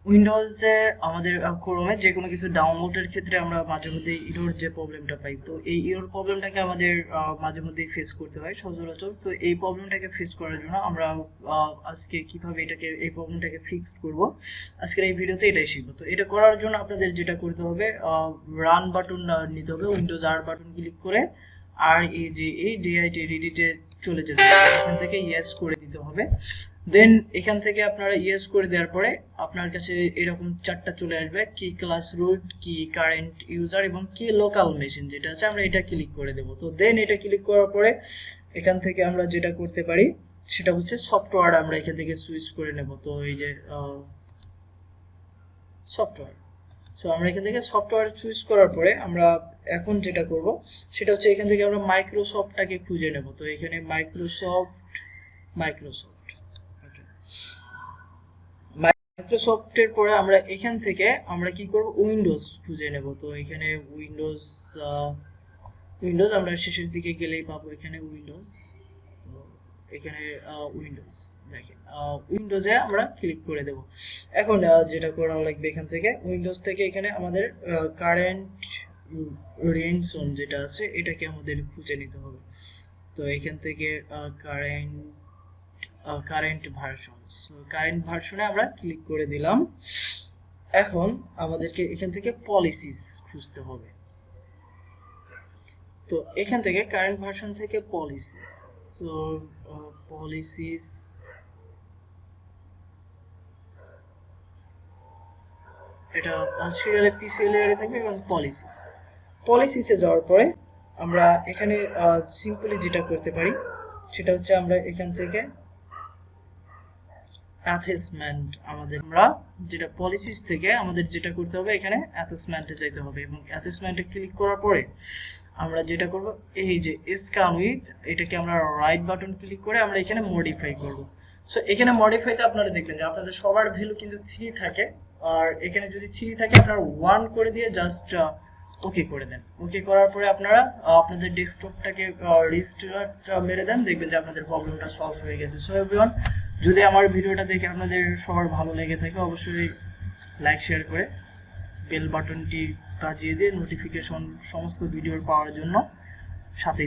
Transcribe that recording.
উইন্ডোজে আমাদের ক্রোমে যে কোনো কিছু ডাউনলোডের ক্ষেত্রে আমরা মাঝে মধ্যে ইরোর যে প্রবলেমটা পাই, তো এই ইরোর প্রবলেমটাকে আমাদের মাঝে মধ্যেই ফেস করতে হয় সচরাচর। তো এই প্রবলেমটাকে ফেস করার জন্য আমরা আজকে কিভাবে এই প্রবলেমটাকে ফিক্স করব, আজকের এই ভিডিওতে এটাই শিখবো। তো এটা করার জন্য আপনাদের যেটা করতে হবে, রান বাটন নিতে হবে, উইন্ডোজ আর বাটন ক্লিক করে আর এই যে এই ডিআইটি চলে যেতে হবে, এখান থেকে ইয়েস করে দিতে হবে। দেন এখান থেকে আপনারা ইয়েস করে দেওয়ার পরে আপনার কাছে এরকম চারটা চলে আসবে, কি ক্লাস রুট, কি কারেন্ট ইউজার এবং কি লোকাল মেশিন যেটা আছে, আমরা এটা ক্লিক করে দেব। তো দেন এটা ক্লিক করার পরে এখান থেকে আমরা যেটা করতে পারি সেটা হচ্ছে সফটওয়্যার, আমরা এখান থেকে সুইচ করে নেব। তো এই যে সফটওয়্যার, সো আমরা এখান থেকে সফটওয়্যার চুজ করার পরে আমরা এখন যেটা করব সেটা হচ্ছে এখান থেকে আমরা মাইক্রোসফটটাকে খুঁজে নেব। তো এখানে মাইক্রোসফট মাইক্রোসফটের পরে আমরা এখান থেকে আমরা কি করব, উইন্ডোজ খুঁজে নেব। তো এখানে উইন্ডোজ আমরা শেষের দিকে গেলেই পাবো, এখানে উইন্ডোজ। তো এখানে উইন্ডোজ দেখেন, উইন্ডোজে আমরা ক্লিক করে দেব। এখন যেটা করা লাগবে, এখান থেকে উইন্ডোজ থেকে এখানে আমাদের কারেন্ট রেঞ্জ জোন যেটা আছে এটাকে আমাদের খুঁজে নিতে হবে। তো এখান থেকে কারেন্ট ভার্সনে আমরা ক্লিক করে দিলাম। এখন আমাদেরকে এখান থেকে পলিসিস খুঁজতে হবে। তো এখান থেকে কারেন্ট ভার্সন থেকে পলিসিস, সো পলিসিস এটা সিরিয়ালে পিসি লেয়ারে থাকবে এবং পলিসিসে যাওয়ার পরে আমরা এখানে সিম্পলি যেটা করতে পারি সেটা হচ্ছে আমরা এখান থেকে অ্যাসেসমেন্ট, আমরা যেটা পলিসিস থেকে আমাদের যেটা করতে হবে এখানে অ্যাসেসমেন্টে যেতে হবে এবং অ্যাসেসমেন্টে ক্লিক করার পরে আমরা যেটা করব, এই যে স্ক্যান উইথ, এটাকে আমরা রাইট বাটন ক্লিক করে আমরা এখানে মডিফাই করব। সো এখানে মডিফাইতে আপনারা দেখবেন যে আপনাদের সবার ভ্যালু কিন্তু 3 থাকে, আর এখানে যদি 3 থাকে আপনারা 1 করে দিয়ে জাস্ট ওকে করে দেন। ওকে করার পরে আপনারা আপনাদের ডেস্কটপটাকে রিস্টার্ট মেরে দেন, দেখবেন যে আপনাদের প্রবলেমটা সলভ হয়ে গেছে। সো এভরিওয়ান, যদি আমার ভিডিওটা দেখে আপনাদের সবার ভালো লেগে থাকে অবশ্যই লাইক শেয়ার করে বেল বাটনটি বাজিয়ে দিয়ে নোটিফিকেশন সমস্ত ভিডিওর পাওয়ার জন্য সাথে